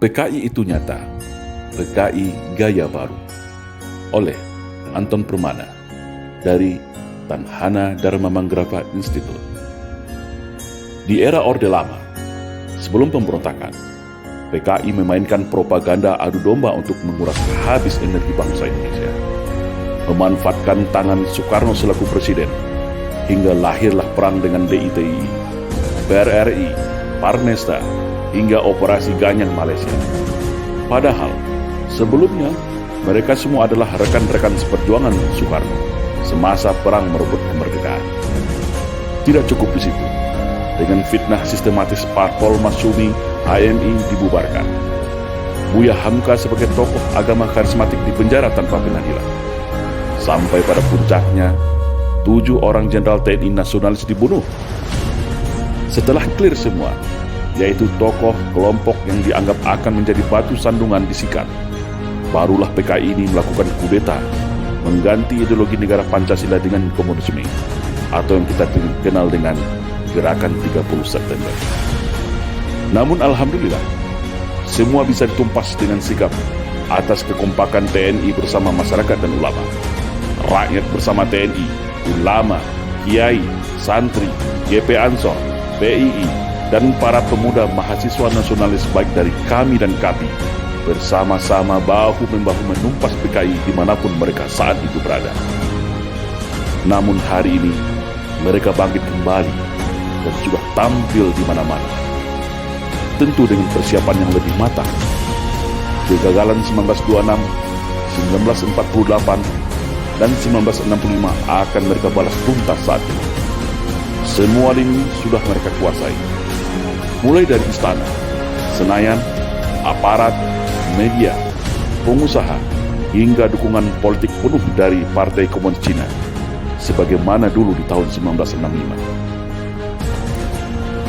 PKI itu nyata, PKI Gaya Baru, oleh Anton Permana dari Tanhana Dharma Manggrava Institute. Di era Orde Lama, sebelum pemberontakan, PKI memainkan propaganda adu domba untuk menguras habis energi bangsa Indonesia, memanfaatkan tangan Soekarno selaku presiden, hingga lahirlah perang dengan DITI, PRRI, Parnesta, hingga Operasi Ganyang Malaysia. Padahal, sebelumnya, mereka semua adalah rekan-rekan seperjuangan Soekarno semasa perang merebut kemerdekaan. Tidak cukup di situ. Dengan fitnah sistematis Parpol Masyumi, HMI dibubarkan. Buya Hamka sebagai tokoh agama karismatik dipenjara tanpa pengadilan. Sampai pada puncaknya, 7 orang jenderal TNI nasionalis dibunuh. Setelah clear semua, yaitu tokoh kelompok yang dianggap akan menjadi batu sandungan disikat, barulah PKI ini melakukan kudeta, mengganti ideologi negara Pancasila dengan komunisme, atau yang kita kenal dengan Gerakan 30 September. Namun alhamdulillah, semua bisa ditumpas dengan sigap atas kekompakan TNI bersama masyarakat dan ulama. Rakyat bersama TNI, ulama, kiai, santri, GP Ansor, PII, dan para pemuda mahasiswa nasionalis baik dari kami dan KAPI bersama-sama bahu-membahu menumpas PKI dimanapun mereka saat itu berada. Namun hari ini mereka bangkit kembali dan sudah tampil di mana-mana, tentu dengan persiapan yang lebih matang. Kegagalan 1926, 1948, dan 1965 akan mereka balas tuntas saat ini. Semua lini sudah mereka kuasai, mulai dari istana, Senayan, aparat, media, pengusaha, hingga dukungan politik penuh dari Partai Komunis Cina, sebagaimana dulu di tahun 1965.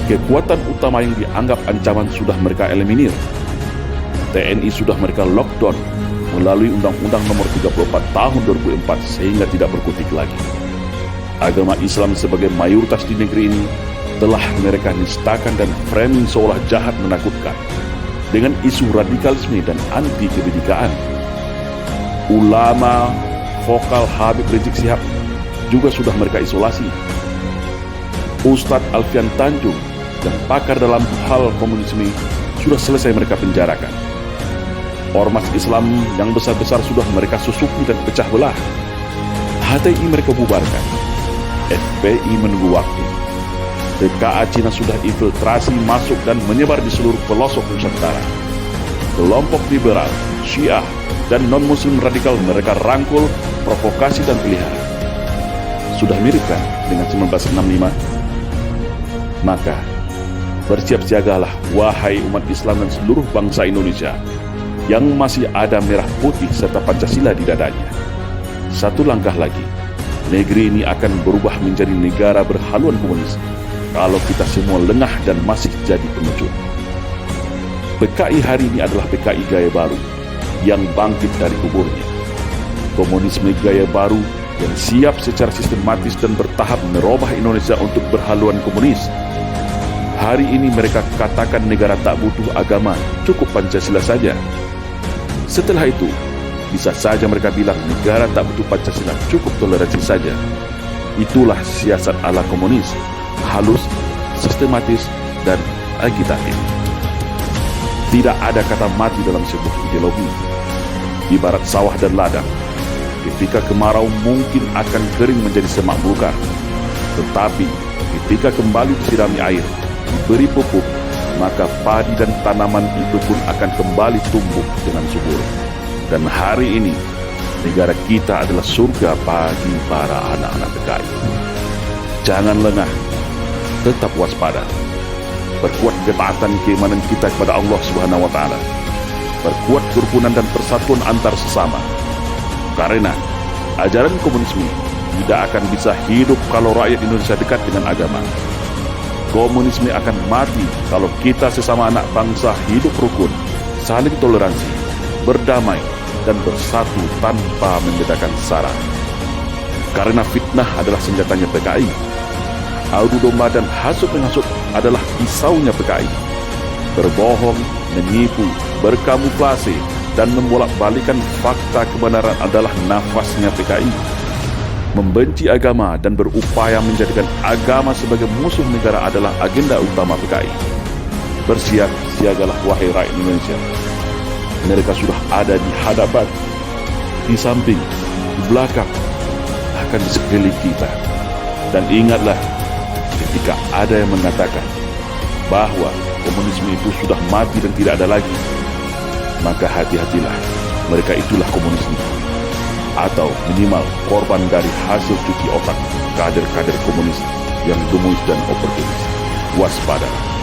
Kekuatan utama yang dianggap ancaman sudah mereka eliminir. TNI sudah mereka lockdown melalui Undang-Undang Nomor 34 Tahun 2004 sehingga tidak berkutik lagi. Agama Islam sebagai mayoritas di negeri ini telah mereka nistakan dan framing seolah jahat menakutkan dengan isu radikalisme dan anti kebinekaan. Ulama vokal Habib Rizik Syihab juga sudah mereka isolasi. Ustadz Alfian Tanjung dan pakar dalam hal komunisme sudah selesai mereka penjarakan. Ormas Islam yang besar-besar sudah mereka susupi dan pecah belah. HTI mereka bubarkan. FPI menunggu waktu. TKA Cina sudah infiltrasi masuk dan menyebar di seluruh pelosok Nusantara. Kelompok liberal, Syiah, dan non-muslim radikal mereka rangkul, provokasi dan pelihara. Sudah mirip kan dengan 1965? Maka, bersiap siagalah wahai umat Islam dan seluruh bangsa Indonesia yang masih ada merah putih serta Pancasila di dadanya. Satu langkah lagi, negeri ini akan berubah menjadi negara berhaluan komunis kalau kita semua lengah dan masih jadi pengecut. PKI hari ini adalah PKI Gaya Baru yang bangkit dari kuburnya. Komunisme Gaya Baru yang siap secara sistematis dan bertahap merubah Indonesia untuk berhaluan komunis. Hari ini mereka katakan negara tak butuh agama, cukup Pancasila saja. Setelah itu, bisa saja mereka bilang negara tak butuh Pancasila, cukup toleransi saja. Itulah siasat ala komunis, halus, sistematis, dan agitatif. Tidak ada kata mati dalam sebuah ideologi. Ibarat sawah dan ladang, ketika kemarau mungkin akan kering menjadi semak belukar. Tetapi ketika kembali disirami air, diberi pupuk, maka padi dan tanaman itu pun akan kembali tumbuh dengan subur. Dan hari ini, negara kita adalah surga bagi para anak-anak PKI. Jangan lengah, tetap waspada. Perkuat ketaatan keimanan kita kepada Allah Subhanahu wa Ta'ala. Perkuat kerukunan dan persatuan antar sesama. Karena ajaran komunisme tidak akan bisa hidup kalau rakyat Indonesia dekat dengan agama. Komunisme akan mati kalau kita sesama anak bangsa hidup rukun, saling toleransi, berdamai, dan bersatu tanpa membedakan sara. Karena fitnah adalah senjatanya PKI. Adu domba dan hasut menghasut adalah pisaunya PKI. Berbohong, menipu, berkamuflase, dan membolak-balikan fakta kebenaran adalah nafasnya PKI. Membenci agama dan berupaya menjadikan agama sebagai musuh negara adalah agenda utama PKI. Bersiap-siagalah wahai rakyat Indonesia. Mereka sudah ada di hadapan, di samping, di belakang, bahkan di sekeliling kita. Dan ingatlah, ketika ada yang mengatakan bahwa komunisme itu sudah mati dan tidak ada lagi, maka hati-hatilah, mereka itulah komunisme, atau minimal korban dari hasil cuci otak kader-kader komunis yang gemuis dan oportunis. Waspada.